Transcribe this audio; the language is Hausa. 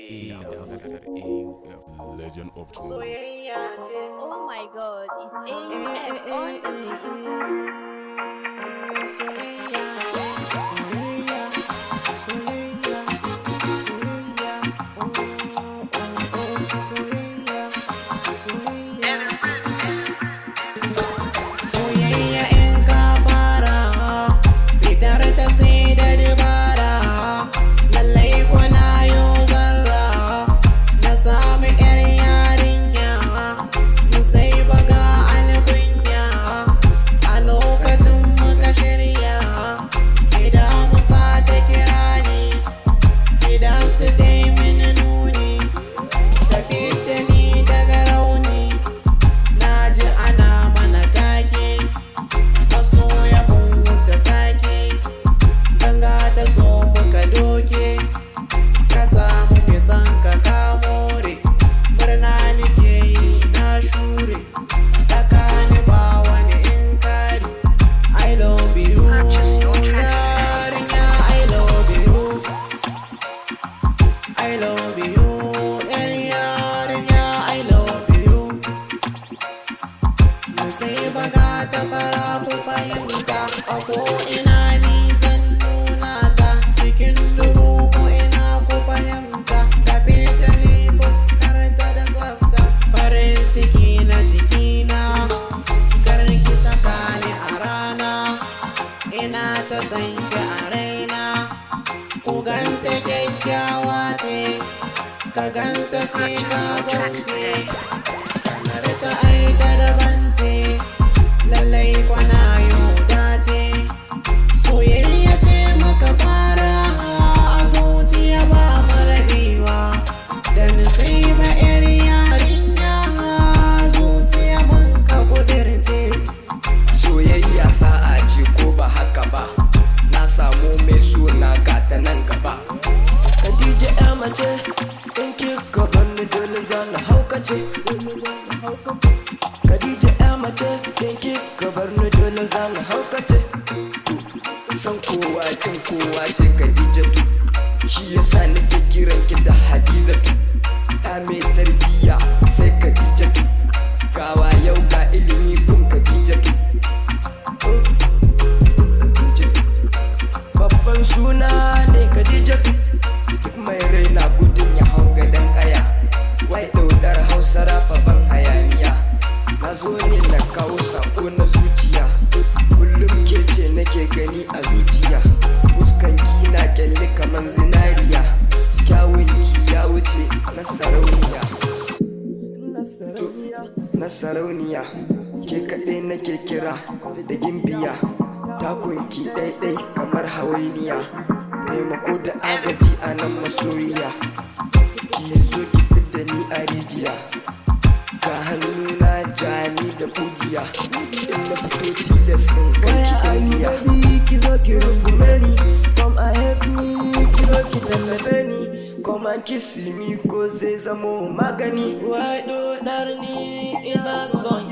A.damisa, legend of tomorrow. Oh my god, it's AUF on the Soyayyah in ka fara, fitar ta sai da dabara. Lallai kwana yau zarra, na sami yar yarinya, mu sai baga alkunya. A lokacin muka shirya, A.damisa ta kira ni, gidan su ta yi mini nuni, ta fidda ni daga rauni. Na ji ana mana take, masoya mun wuce sake, ganga ta so muka doke, ka samu mai san ka kamore, murna nike yi na shure, tsakani ba wani inkari. I love you, yarinya, I love you, I love you, yarinya, I love you. Mu sai baga ta fara ku fahimta, a ko'ina ni zan nuna ta, cikin dubu ko'ina ku fahimta, da fitali fuskar ta da tsafta, farin ciki na jikina, kar ki saka ni a rana, ina ta san ki a raina. Ku ganta kyakkyawa ce, ka ganta sai ka zauce, kamar ta aita daban ce, lallai kwana yau dace. Soyayya ce muka fara, a zuciya ba mu rabewa, da nasiba yar yarinya, zuciya mun ka kudirce. Soyayya sa'a ce ko ba haka ba, na samu mai suna gata nan gaba. Khadija ya mace, in kika bani dole zana haukace. Khadija ya mace, in kika bani dole zana haukace. San kowa kin kowa ce Khadijatu, shi yasa nake kiran ki da Hadizatu. Ta mai tarbiyya sai Khadijatu, gawa yau ga ilimi kun Khadijatu. Babban suna ne Khadijatu, duk mai raina gudun ya hau gadon kaya. Y.dodar Hausa rafa ban hayaniya, na zo ne na kawo sako na zuciya. Kullum ke ce nake gani a zuciya, fuskanki na kyalle kaman zinariya, kyawunki ya wuce na sarauniya. Na sarauniya, ke kaɗai nake kira da gimbiya, takunki ɗaiɗai kamar hawainiya, taimako da agaji a nan masoyiya. Ki zo ki fidda ni a rijiya, ga hannuna jani da kugiya, in na fito tilas ɗin kanki ɗaniya. Ki zo ki rungume ni, come and help me, ki zo ki tallabe ni, come and kiss me ko zai zamo magani. Y.dodar ni ina son